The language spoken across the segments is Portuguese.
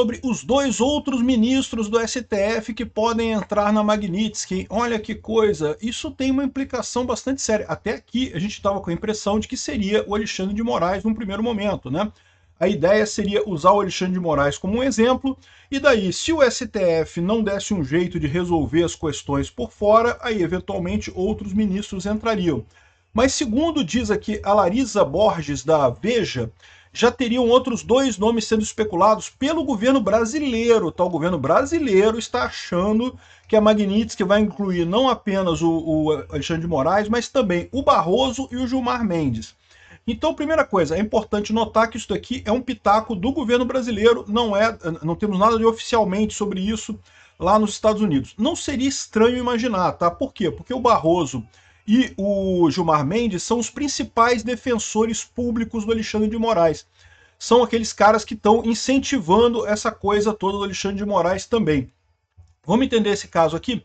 sobre os dois outros ministros do STF que podem entrar na Magnitsky. Olha que coisa, isso tem uma implicação bastante séria. Até aqui a gente estava com a impressão de que seria o Alexandre de Moraes num primeiro momento, né? A ideia seria usar o Alexandre de Moraes como um exemplo, e daí, se o STF não desse um jeito de resolver as questões por fora, aí eventualmente outros ministros entrariam. Mas segundo diz aqui a Larisa Borges, da Veja, já teriam outros dois nomes sendo especulados pelo governo brasileiro. Tá? O governo brasileiro está achando que a Magnitsky vai incluir não apenas o Alexandre de Moraes, mas também o Barroso e o Gilmar Mendes. Então, primeira coisa, é importante notar que isso daqui é um pitaco do governo brasileiro, não temos nada de oficialmente sobre isso lá nos Estados Unidos. Não seria estranho imaginar, tá? Por quê? Porque o Barroso e o Gilmar Mendes são os principais defensores públicos do Alexandre de Moraes. São aqueles caras que estão incentivando essa coisa toda do Alexandre de Moraes também. Vamos entender esse caso aqui?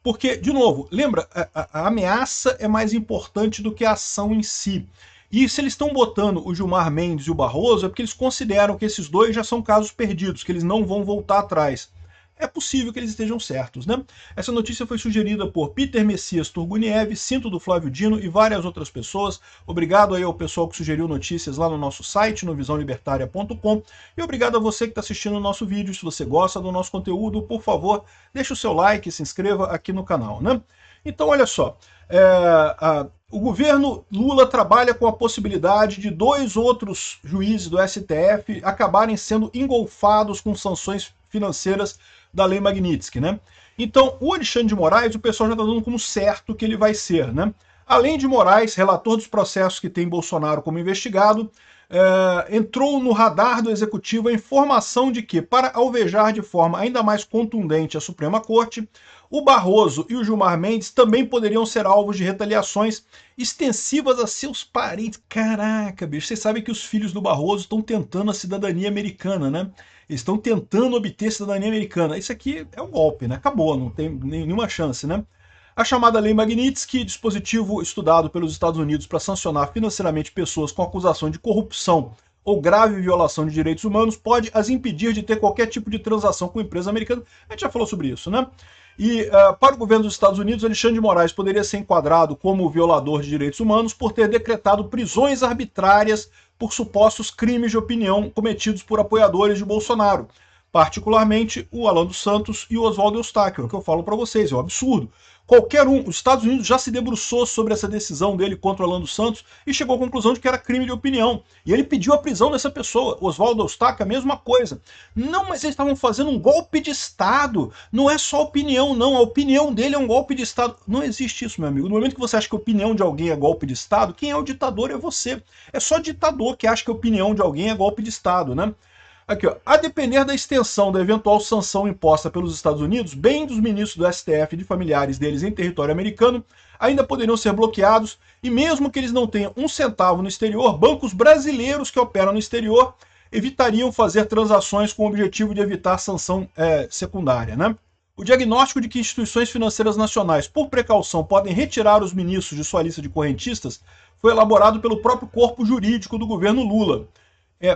Porque, de novo, lembra, a ameaça é mais importante do que a ação em si. E se eles estão botando o Gilmar Mendes e o Barroso, é porque eles consideram que esses dois já são casos perdidos, que eles não vão voltar atrás. É possível que eles estejam certos, né? Essa notícia foi sugerida por Peter Messias Turguniev, Cinto do Flávio Dino e várias outras pessoas. Obrigado aí ao pessoal que sugeriu notícias lá no nosso site, no visãolibertaria.com. E obrigado a você que está assistindo o nosso vídeo. Se você gosta do nosso conteúdo, por favor, deixe o seu like e se inscreva aqui no canal, né? Então, olha só. O governo Lula trabalha com a possibilidade de dois outros juízes do STF acabarem sendo engolfados com sanções financeiras da Lei Magnitsky, né? Então, o Alexandre de Moraes, o pessoal já está dando como certo que ele vai ser, né? Além de Moraes, relator dos processos que tem Bolsonaro como investigado, entrou no radar do Executivo a informação de que, para alvejar de forma ainda mais contundente a Suprema Corte, o Barroso e o Gilmar Mendes também poderiam ser alvos de retaliações extensivas a seus parentes. Caraca, bicho, vocês sabem que os filhos do Barroso estão tentando a cidadania americana, né? Eles estão tentando obter cidadania americana. Isso aqui é um golpe, né? Acabou, não tem nenhuma chance, né? A chamada Lei Magnitsky, dispositivo estudado pelos Estados Unidos para sancionar financeiramente pessoas com acusação de corrupção ou grave violação de direitos humanos, pode as impedir de ter qualquer tipo de transação com empresa americana. A gente já falou sobre isso, né? E para o governo dos Estados Unidos, Alexandre de Moraes poderia ser enquadrado como violador de direitos humanos por ter decretado prisões arbitrárias por supostos crimes de opinião cometidos por apoiadores de Bolsonaro, particularmente o Alan dos Santos e o Oswaldo Eustáquio, é o que eu falo para vocês, é um absurdo. Qualquer um, os Estados Unidos já se debruçou sobre essa decisão dele contra o Alan dos Santos e chegou à conclusão de que era crime de opinião. E ele pediu a prisão dessa pessoa. Oswaldo Eustáquio, a mesma coisa. Não, mas eles estavam fazendo um golpe de Estado. Não é só opinião, não. A opinião dele é um golpe de Estado. Não existe isso, meu amigo. No momento que você acha que a opinião de alguém é golpe de Estado, quem é o ditador é você. É só ditador que acha que a opinião de alguém é golpe de Estado, né? Aqui, ó. A depender da extensão da eventual sanção imposta pelos Estados Unidos, bem dos ministros do STF e de familiares deles em território americano ainda poderiam ser bloqueados, e mesmo que eles não tenham um centavo no exterior, bancos brasileiros que operam no exterior evitariam fazer transações com o objetivo de evitar sanção secundária, né? O diagnóstico de que instituições financeiras nacionais, por precaução, podem retirar os ministros de sua lista de correntistas foi elaborado pelo próprio corpo jurídico do governo Lula.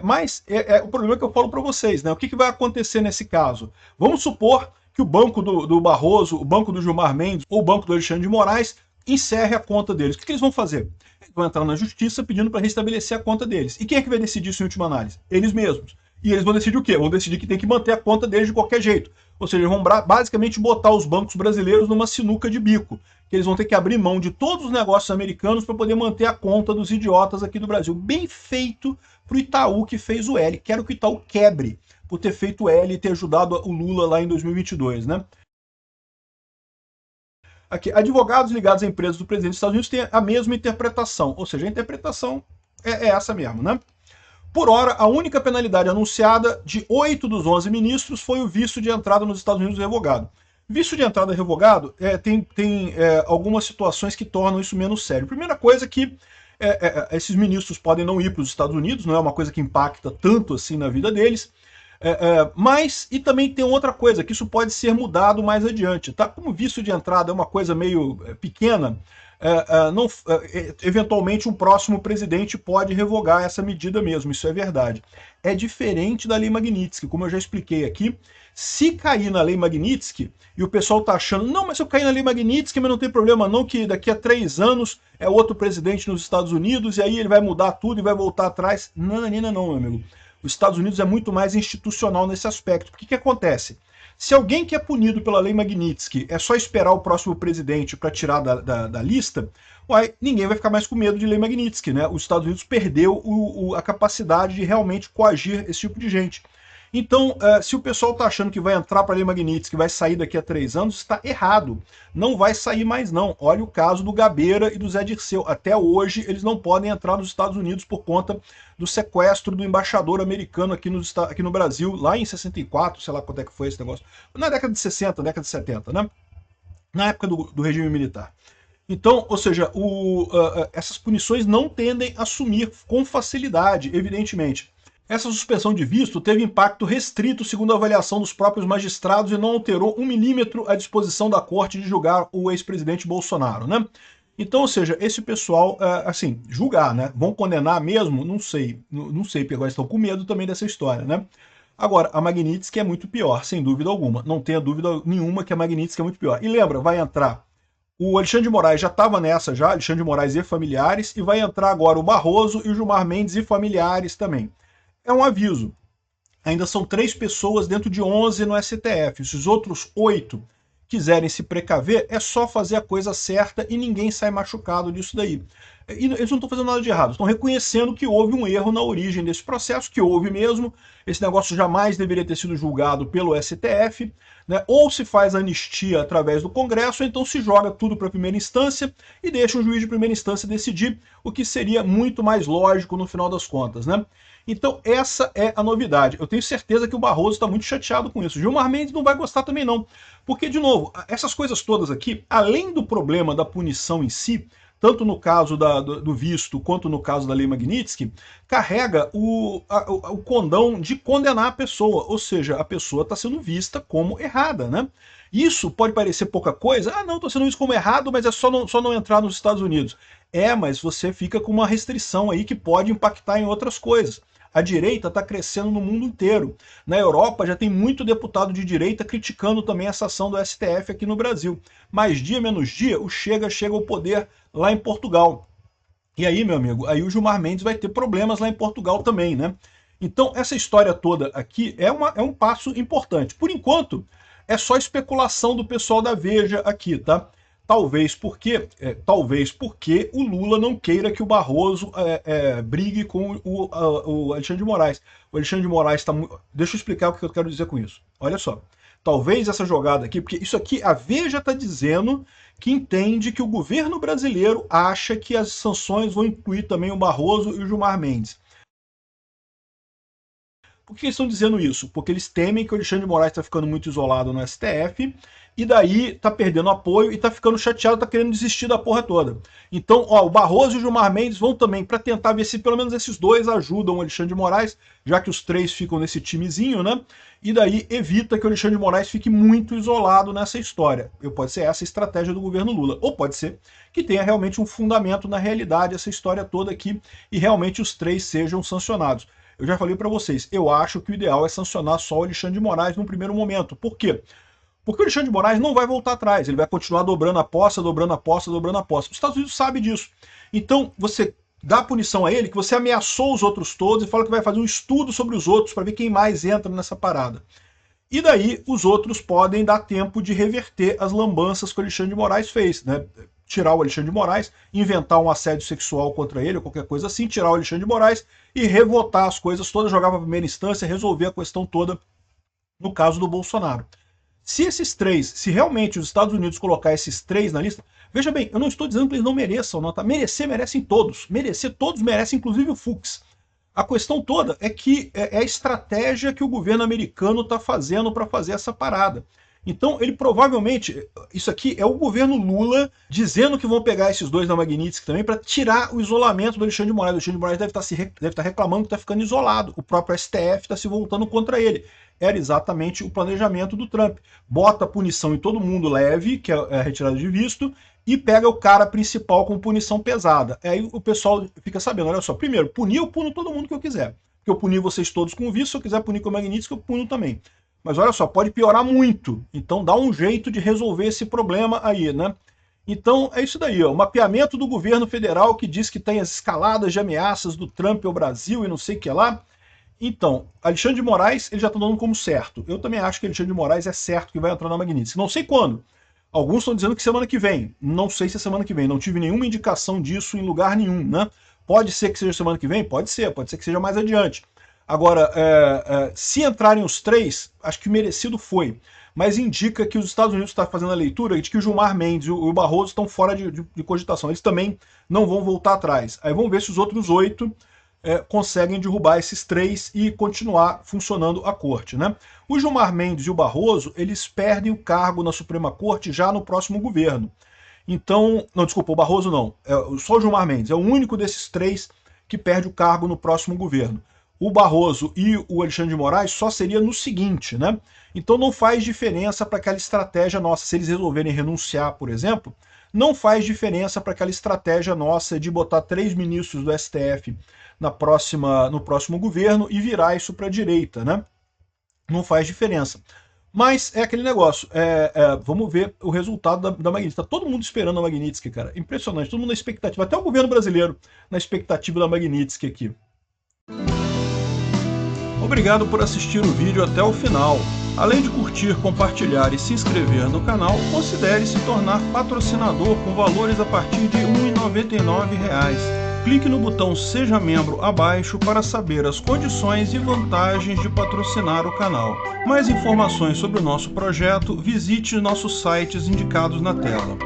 Mas o problema que eu falo para vocês, né? O que vai acontecer nesse caso? Vamos supor que o banco do Barroso, o banco do Gilmar Mendes ou o banco do Alexandre de Moraes encerre a conta deles. O que eles vão fazer? Eles vão entrar na justiça pedindo para restabelecer a conta deles. E quem é que vai decidir isso em última análise? Eles mesmos. E eles vão decidir o quê? Vão decidir que tem que manter a conta deles de qualquer jeito. Ou seja, eles vão basicamente botar os bancos brasileiros numa sinuca de bico. Que eles vão ter que abrir mão de todos os negócios americanos para poder manter a conta dos idiotas aqui do Brasil. Bem feito para o Itaú que fez o L. Quero que o Itaú quebre por ter feito o L e ter ajudado o Lula lá em 2022, né? Aqui, advogados ligados a empresas do presidente dos Estados Unidos têm a mesma interpretação, ou seja, a interpretação é essa mesmo, né? Por hora, a única penalidade anunciada de 8 dos 11 ministros foi o visto de entrada nos Estados Unidos revogado. Visto de entrada revogado tem algumas situações que tornam isso menos sério. Primeira coisa é que esses ministros podem não ir para os Estados Unidos, não é uma coisa que impacta tanto assim na vida deles, e também tem outra coisa, que isso pode ser mudado mais adiante, tá? Como visto de entrada é uma coisa meio pequena, eventualmente um próximo presidente pode revogar essa medida mesmo, isso é verdade. É diferente da Lei Magnitsky, como eu já expliquei aqui. Se cair na Lei Magnitsky, e o pessoal tá achando, não, mas se eu cair na Lei Magnitsky, mas não tem problema não, que daqui a 3 anos é outro presidente nos Estados Unidos, e aí ele vai mudar tudo e vai voltar atrás. Não, meu amigo. Os Estados Unidos é muito mais institucional nesse aspecto. Porque que acontece? Se alguém que é punido pela Lei Magnitsky é só esperar o próximo presidente para tirar da lista, uai, ninguém vai ficar mais com medo de Lei Magnitsky, né? Os Estados Unidos perdeu a capacidade de realmente coagir esse tipo de gente. Então, se o pessoal está achando que vai entrar para a Lei Magnitsky, que vai sair daqui a 3 anos, está errado. Não vai sair mais não. Olha o caso do Gabeira e do Zé Dirceu. Até hoje, eles não podem entrar nos Estados Unidos por conta do sequestro do embaixador americano aqui no Brasil, lá em 64, sei lá quanto é que foi esse negócio. Na década de 60, década de 70, né? Na época do regime militar. Então, ou seja, essas punições não tendem a sumir com facilidade, evidentemente. Essa suspensão de visto teve impacto restrito, segundo a avaliação dos próprios magistrados, e não alterou 1 milímetro a disposição da corte de julgar o ex-presidente Bolsonaro, né? Então, ou seja, esse pessoal, assim, julgar, né? Vão condenar mesmo? Não sei. Não sei, porque agora estão com medo também dessa história, né? Agora, a Magnitsky é muito pior, sem dúvida alguma. Não tenha dúvida nenhuma que a Magnitsky é muito pior. E lembra, vai entrar... O Alexandre de Moraes já estava nessa já, Alexandre de Moraes e familiares, e vai entrar agora o Barroso e o Gilmar Mendes e familiares também. É um aviso. Ainda são 3 pessoas dentro de 11 no STF. Se os outros 8 quiserem se precaver, é só fazer a coisa certa e ninguém sai machucado disso daí. E eles não estão fazendo nada de errado, estão reconhecendo que houve um erro na origem desse processo, que houve mesmo. Esse negócio jamais deveria ter sido julgado pelo STF, né? Ou se faz anistia através do Congresso, ou então se joga tudo para a primeira instância e deixa o juiz de primeira instância decidir, o que seria muito mais lógico no final das contas, né? Então essa é a novidade. Eu tenho certeza que o Barroso está muito chateado com isso. Gilmar Mendes não vai gostar também não. Porque, de novo, essas coisas todas aqui, além do problema da punição em si, tanto no caso do visto quanto no caso da Lei Magnitsky, carrega o condão de condenar a pessoa. Ou seja, a pessoa está sendo vista como errada, né? Isso pode parecer pouca coisa. Ah, não, estou sendo visto como errado, mas é só não entrar nos Estados Unidos. É, mas você fica com uma restrição aí que pode impactar em outras coisas. A direita está crescendo no mundo inteiro. Na Europa já tem muito deputado de direita criticando também essa ação do STF aqui no Brasil. Mais dia, menos dia, o Chega ao poder lá em Portugal. E aí, meu amigo, aí o Gilmar Mendes vai ter problemas lá em Portugal também, né? Então, essa história toda aqui é um passo importante. Por enquanto, é só especulação do pessoal da Veja aqui, tá? Talvez porque o Lula não queira que o Barroso brigue com o Alexandre de Moraes. O Alexandre de Moraes está... Deixa eu explicar o que eu quero dizer com isso. Olha só. Talvez essa jogada aqui, porque isso aqui, a Veja está dizendo que entende que o governo brasileiro acha que as sanções vão incluir também o Barroso e o Gilmar Mendes. Por que eles estão dizendo isso? Porque eles temem que o Alexandre de Moraes está ficando muito isolado no STF, e daí tá perdendo apoio e tá ficando chateado, tá querendo desistir da porra toda. Então, ó, o Barroso e o Gilmar Mendes vão também para tentar ver se pelo menos esses dois ajudam o Alexandre de Moraes, já que os 3 ficam nesse timezinho, né? E daí evita que o Alexandre de Moraes fique muito isolado nessa história. Pode ser essa a estratégia do governo Lula. Ou pode ser que tenha realmente um fundamento na realidade essa história toda aqui e realmente os 3 sejam sancionados. Eu já falei para vocês, eu acho que o ideal é sancionar só o Alexandre de Moraes no primeiro momento. Por quê? Porque o Alexandre de Moraes não vai voltar atrás, ele vai continuar dobrando a aposta, dobrando a aposta, dobrando a aposta. Os Estados Unidos sabem disso. Então, você dá punição a ele, que você ameaçou os outros todos e fala que vai fazer um estudo sobre os outros para ver quem mais entra nessa parada. E daí, os outros podem dar tempo de reverter as lambanças que o Alexandre de Moraes fez, né? Tirar o Alexandre de Moraes, inventar um assédio sexual contra ele, ou qualquer coisa assim, tirar o Alexandre de Moraes e revotar as coisas todas, jogar para a primeira instância, resolver a questão toda no caso do Bolsonaro. Se esses 3, se realmente os Estados Unidos colocar esses 3 na lista, veja bem, eu não estou dizendo que eles não mereçam, não, tá? Merecem todos. Merecer todos merecem, inclusive o Fux. A questão toda é que é a estratégia que o governo americano está fazendo para fazer essa parada. Então, ele provavelmente, isso aqui é o governo Lula dizendo que vão pegar esses 2 na Magnitsky também para tirar o isolamento do Alexandre de Moraes. O Alexandre de Moraes deve estar reclamando que está ficando isolado. O próprio STF está se voltando contra ele. era exatamente o planejamento do Trump. Bota punição em todo mundo leve, que é a retirada de visto, e pega o cara principal com punição pesada. Aí o pessoal fica sabendo, olha só, primeiro, punir, eu puno todo mundo que eu quiser. Porque eu puni vocês todos com visto, se eu quiser punir com o Magnitsky, eu puno também. Mas olha só, pode piorar muito. Então dá um jeito de resolver esse problema aí, né? Então é isso daí, ó, o mapeamento do governo federal que diz que tem as escaladas de ameaças do Trump ao Brasil e não sei o que lá. Então, Alexandre de Moraes, ele já está dando como certo. Eu também acho que Alexandre de Moraes é certo que vai entrar na Magnitsky. Não sei quando. Alguns estão dizendo que semana que vem. Não sei se é semana que vem. Não tive nenhuma indicação disso em lugar nenhum, né? Pode ser que seja semana que vem? Pode ser que seja mais adiante. Agora, se entrarem os três, acho que merecido foi. Mas indica que os Estados Unidos estão fazendo a leitura de que o Gilmar Mendes e o Barroso estão fora de cogitação. Eles também não vão voltar atrás. Aí vamos ver se os outros 8 conseguem derrubar esses 3 e continuar funcionando a corte, né? O Gilmar Mendes e o Barroso, eles perdem o cargo na Suprema Corte já no próximo governo. Então, não, desculpa, o Barroso não. Só o Gilmar Mendes. É o único desses 3 que perde o cargo no próximo governo. O Barroso e o Alexandre de Moraes só seria no seguinte, né? Então não faz diferença para aquela estratégia nossa. Se eles resolverem renunciar, por exemplo, não faz diferença para aquela estratégia nossa de botar 3 ministros do STF no próximo governo e virar isso para a direita, né? Não faz diferença. Mas é aquele negócio, vamos ver o resultado da Magnitsky. Tá todo mundo esperando a Magnitsky, cara. Impressionante, todo mundo na expectativa, até o governo brasileiro na expectativa da Magnitsky aqui. Obrigado por assistir o vídeo até o final. Além de curtir, compartilhar e se inscrever no canal, considere se tornar patrocinador com valores a partir de R$ 1,99. Clique no botão Seja Membro abaixo para saber as condições e vantagens de patrocinar o canal. Mais informações sobre o nosso projeto, visite nossos sites indicados na tela.